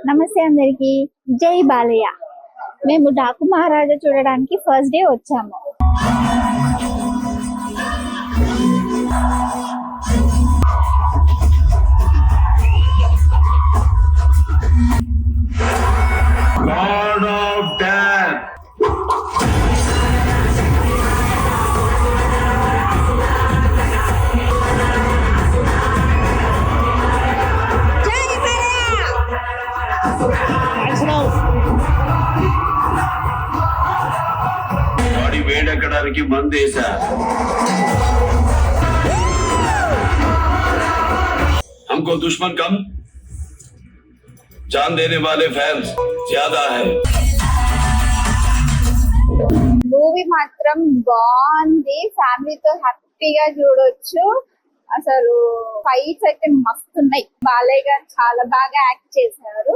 నమస్తే అందరికి, జై బాలయ్య. మేము డాకు మహారాజా చూడడానికి ఫస్ట్ డే వచ్చాము. వేడెక్కడానికి మందేశా हमको दुश्मन कम जान देने वाले फैंस ज्यादा है. మూవీ మాత్రం బాగుంది, ఫ్యామిలీతో హ్యాపీగా చూడొచ్చు. అసలు ఫైట్స్ అయితే మస్తున్నాయి. బాలయ్య గారు చాలా బాగా యాక్ట్ చేశారు.